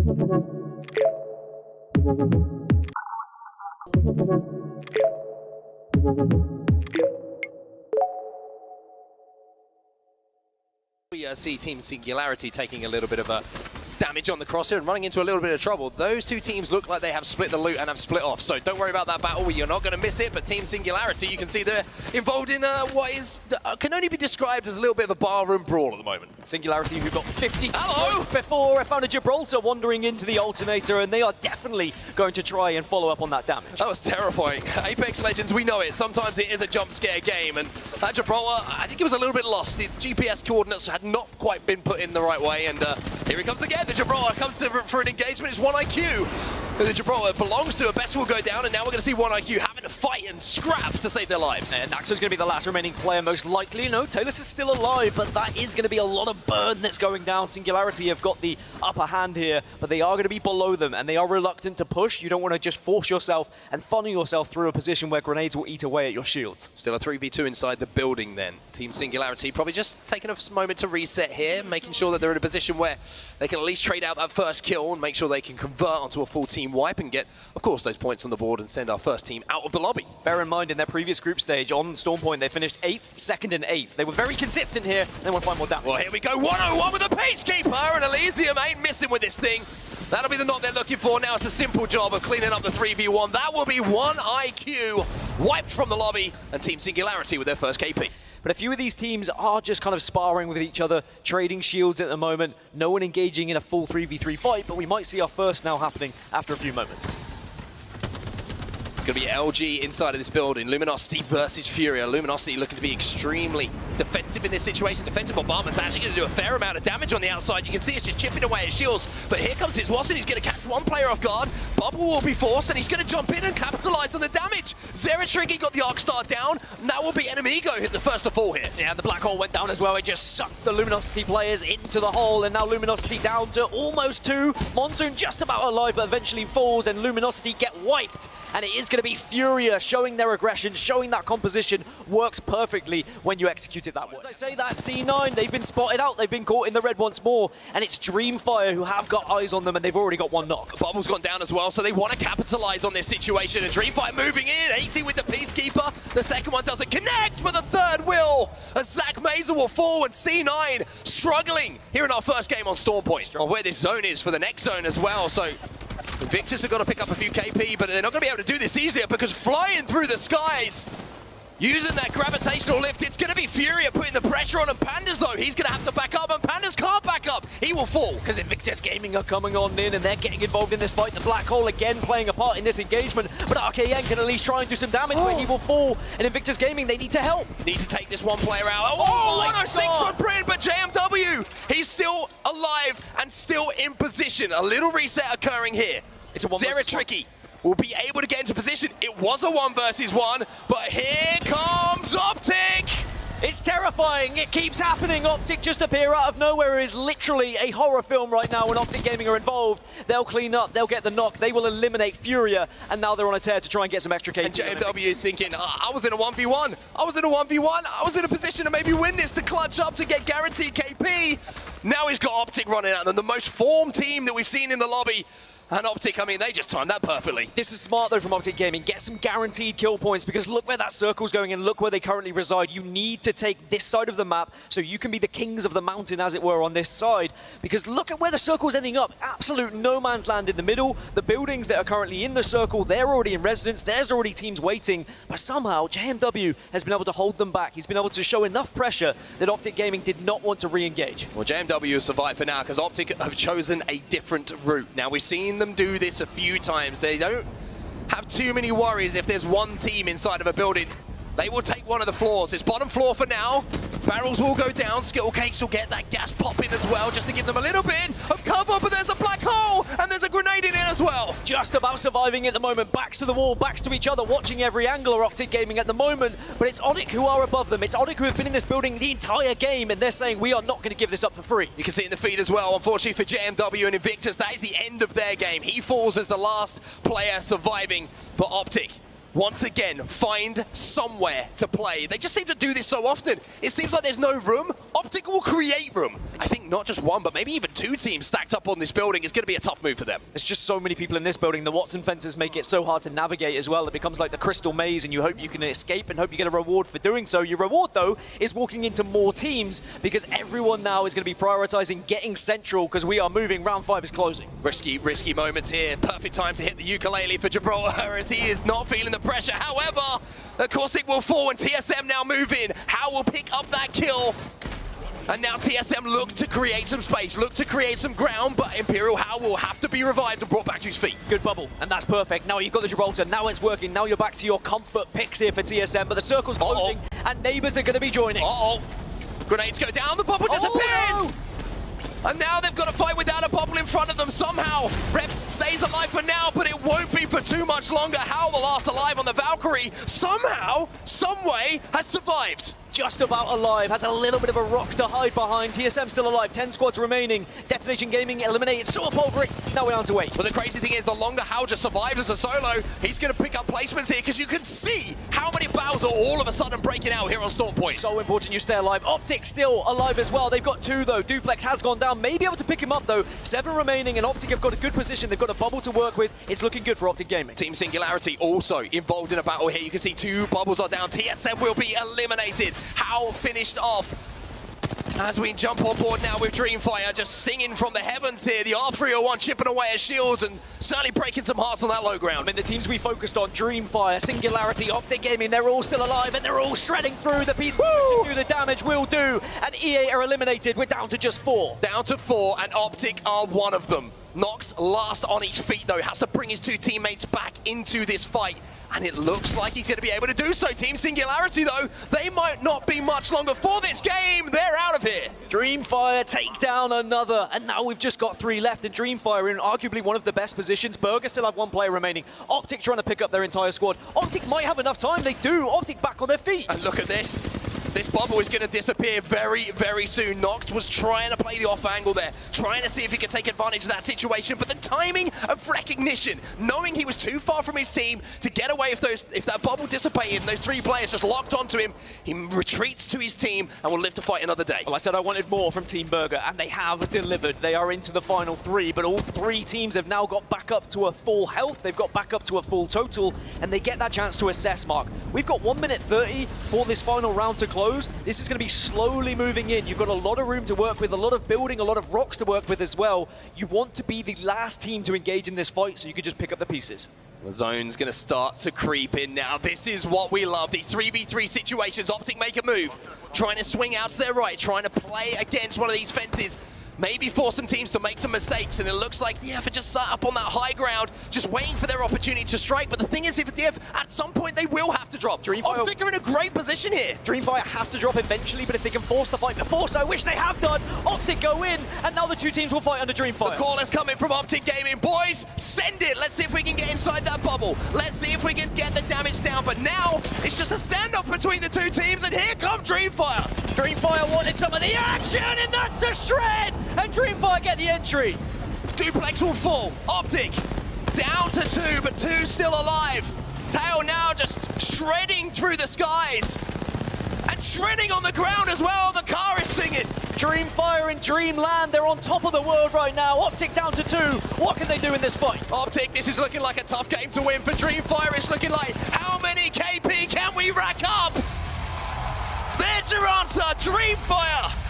We see Team Singularity taking a little bit of a damage on the crosshair and running into a little bit of trouble. Those two teams look like they have split the loot and have split off, so don't worry about that battle. You're not going to miss it, but Team Singularity, you can see they're involved in what is can only be described as a little bit of a barroom brawl at the moment. Singularity, who've got 50 points before I found a Gibraltar wandering into the alternator, and they are definitely going to try and follow up on that damage. That was terrifying. Apex Legends, we know it. Sometimes it is a jump scare game, and that Gibraltar, I think it was a little bit lost. The GPS coordinates had not quite been put in the right way, and here he comes again. The Gibraltar comes for an engagement. It's 1IQ. The Gibraltar belongs to a best will go down, and now we're going to see 1IQ having to fight and scrap to save their lives. And Naxo's going to be the last remaining player, most likely. No, Talus is still alive, but that is going to be a lot of burn that's going down. Singularity have got the upper hand here, but they are going to be below them, and they are reluctant to push. You don't want to just force yourself and funnel yourself through a position where grenades will eat away at your shields. Still a 3v2 inside the building then. Team Singularity probably just taking a moment to reset here, making sure that they're in a position where they can at least trade out that first kill and make sure they can convert onto a full team wipe and get, of course, those points on the board and send our first team out of the lobby. Bear in mind, in their previous group stage on Storm Point, they finished 8th, 2nd, and 8th. They were very consistent here. They want to find more damage. Well, here we go. 101 with a Peacekeeper, and Elysium ain't missing with this thing. That'll be the knock they're looking for. Now it's a simple job of cleaning up the 3v1. That will be 1IQ wiped from the lobby, and Team Singularity with their first KP. But a few of these teams are just kind of sparring with each other, trading shields at the moment. No one engaging in a full 3v3 fight, but we might see our first now happening after a few moments. It's going to be LG inside of this building. Luminosity versus Furia. Luminosity looking to be extremely defensive in this situation. Defensive bombardment's actually going to do a fair amount of damage on the outside. You can see it's just chipping away at shields. But here comes his Watson. He's going to catch one player off guard. Bubble will be forced, and he's going to jump in and capitalize on the damage. Zeratriggy got the Arcstar down. And that will be Enemigo hitting the first to fall here. Yeah, the black hole went down as well. It just sucked the Luminosity players into the hole, and now Luminosity down to almost 2. Monsoon just about alive, but eventually falls, and Luminosity get wiped. And it is going to be Furia showing their aggression, showing that composition works perfectly when you execute it that way. As I say, that C9, they've been spotted out, they've been caught in the red once more, and it's Dreamfire who have got eyes on them, and they've already got one knock. Bubble's gone down as well, so they want to capitalize on this situation, and Dreamfire moving in, 80 with the Peacekeeper. The second one doesn't connect, but the third will, as Zach Mazer will fall, and C9 struggling here in our first game on Storm Point, of where this zone is for the next zone as well, so Invictus have got to pick up a few KP, but they're not going to be able to do this easily because flying through the skies, using that gravitational lift, it's going to be Furia putting the pressure on, and Pandas, though, he's going to have to back up, and Pandas can't back up. He will fall. Because Invictus Gaming are coming on in, and they're getting involved in this fight. The Black Hole again playing a part in this engagement, but RKN can at least try and do some damage, but he will fall, and Invictus Gaming, they need to help. Need to take this one player out. Oh 106 from Bryn, but JMW, he's still alive and still in position. A little reset occurring here. It's a Zeratriggy will be able to get into position. It was a 1 versus 1, but here comes Optic! It's terrifying, it keeps happening. Optic just appear out of nowhere. It is literally a horror film right now when Optic Gaming are involved. They'll clean up, they'll get the knock, they will eliminate Furia, and now they're on a tear to try and get some extra KP. And JMW is thinking, I was in a 1v1, I was in a position to maybe win this, to clutch up, to get guaranteed KP. Now he's got Optic running at them, the most formed team that we've seen in the lobby. And Optic, I mean, they just timed that perfectly. This is smart, though, from Optic Gaming. Get some guaranteed kill points, because look where that circle's going and look where they currently reside. You need to take this side of the map so you can be the kings of the mountain, as it were, on this side. Because look at where the circle's ending up. Absolute no man's land in the middle. The buildings that are currently in the circle, they're already in residence. There's already teams waiting. But somehow, JMW has been able to hold them back. He's been able to show enough pressure that Optic Gaming did not want to re-engage. Well, JMW has survived for now, because Optic have chosen a different route. Now, we've seen them do this a few times. They don't have too many worries if there's one team inside of a building. They will take one of the floors. It's bottom floor for now. Barrels will go down. Skittle Cakes will get that gas popping as well, just to give them a little bit of cover, but there's a black hole, and there's a grenade in it as well. Just about surviving at the moment. Backs to the wall, backs to each other, watching every angle of Optic Gaming at the moment, but it's Onyx who are above them. It's Onyx who have been in this building the entire game, and they're saying, we are not going to give this up for free. You can see it in the feed as well. Unfortunately for JMW and Invictus, that is the end of their game. He falls as the last player surviving, but Optic, once again, find somewhere to play. They just seem to do this so often. It seems like there's no room Optic will create room. I think not just one, but maybe even two teams stacked up on this building is going to be a tough move for them. There's just so many people in this building. The Watson fences make it so hard to navigate as well. It becomes like the crystal maze, and you hope you can escape and hope you get a reward for doing so. Your reward, though, is walking into more teams because everyone now is going to be prioritizing getting central because we are moving. Round 5 is closing. Risky moments here. Perfect time to hit the ukulele for Gibraltar as he is not feeling the pressure. However, of course it will fall and TSM now move in. How will pick up that kill? And now TSM look to create some space, look to create some ground, but Imperial How will have to be revived and brought back to his feet. Good bubble, and that's perfect. Now you've got the Gibraltar, now it's working. Now you're back to your comfort picks here for TSM, but the circle's closing, and neighbors are going to be joining. Grenades go down, the bubble disappears! No! And now they've got to fight without a bubble in front of them somehow. Reps stays alive for now, but it won't be for too much longer. How the last alive on the Valkyrie somehow, someway has survived. Just about alive, has a little bit of a rock to hide behind. TSM still alive, 10 squads remaining. Detonation Gaming eliminated, so Pulverix, now we're down to 8. But the crazy thing is, the longer Hal just survives as a solo, he's going to pick up placements here because you can see how many battles are all of a sudden breaking out here on Storm Point. So important you stay alive. Optic still alive as well. They've got 2 though. Duplex has gone down, may be able to pick him up though. 7 remaining, and Optic have got a good position. They've got a bubble to work with. It's looking good for Optic Gaming. Team Singularity also involved in a battle here. You can see 2 bubbles are down. TSM will be eliminated. Hal finished off as we jump on board now with Dreamfire, just singing from the heavens here. The R301 chipping away at shields and certainly breaking some hearts on that low ground. I mean, the teams we focused on, Dreamfire, Singularity, Optic Gaming, they're all still alive and they're all shredding through. The pieces to do the damage will do, and EA are eliminated. We're down to just 4. Down to 4, and Optic are one of them. Noxed last on his feet though, has to bring his 2 teammates back into this fight. And it looks like he's going to be able to do so. Team Singularity, though, they might not be much longer for this game. They're out of here. Dreamfire take down another. And now we've just got 3 left. And Dreamfire in arguably one of the best positions. Burger still have 1 player remaining. Optic trying to pick up their entire squad. Optic might have enough time. They do. Optic back on their feet. And look at this. This bubble is going to disappear very, very soon. Noxed was trying to play the off angle there, trying to see if he could take advantage of that situation, but the timing of recognition, knowing he was too far from his team to get away if that bubble dissipated and those 3 players just locked onto him, he retreats to his team and will live to fight another day. Well, I said I wanted more from Team Burger, and they have delivered. They are into the final 3, but all 3 teams have now got back up to a full health. They've got back up to a full total, and they get that chance to assess, Mark. We've got 1 minute 30 for this final round to close. This is going to be slowly moving in. You've got a lot of room to work with, a lot of building, a lot of rocks to work with as well. You want to be the last team to engage in this fight so you can just pick up the pieces. The zone's going to start to creep in now. This is what we love, these 3v3 situations. Optic make a move, trying to swing out to their right, trying to play against one of these fences. Maybe force some teams to make some mistakes, and it looks like DF are just sat up on that high ground, just waiting for their opportunity to strike. But the thing is, if DF, at some point, they will have to drop. Optic are in a great position here. Dreamfire have to drop eventually, but if they can force the fight before, so which they have done, Optic go in, and now the 2 teams will fight under Dreamfire. The call is coming from Optic Gaming. Boys, send it. Let's see if we can get inside that bubble. Let's see if we can get the damage down. But now, it's just a standoff between the 2 teams, and here come Dreamfire. Dreamfire wanted some of the action, and that's a shred! And Dreamfire get the entry. Duplex will fall. Optic down to 2, but 2 still alive. Tail now just shredding through the skies. And shredding on the ground as well. The car is singing. Dreamfire in Dreamland, they're on top of the world right now. Optic down to 2. What can they do in this fight? Optic, this is looking like a tough game to win for Dreamfire. It's looking like, how many KP can we rack up? There's your answer, Dreamfire.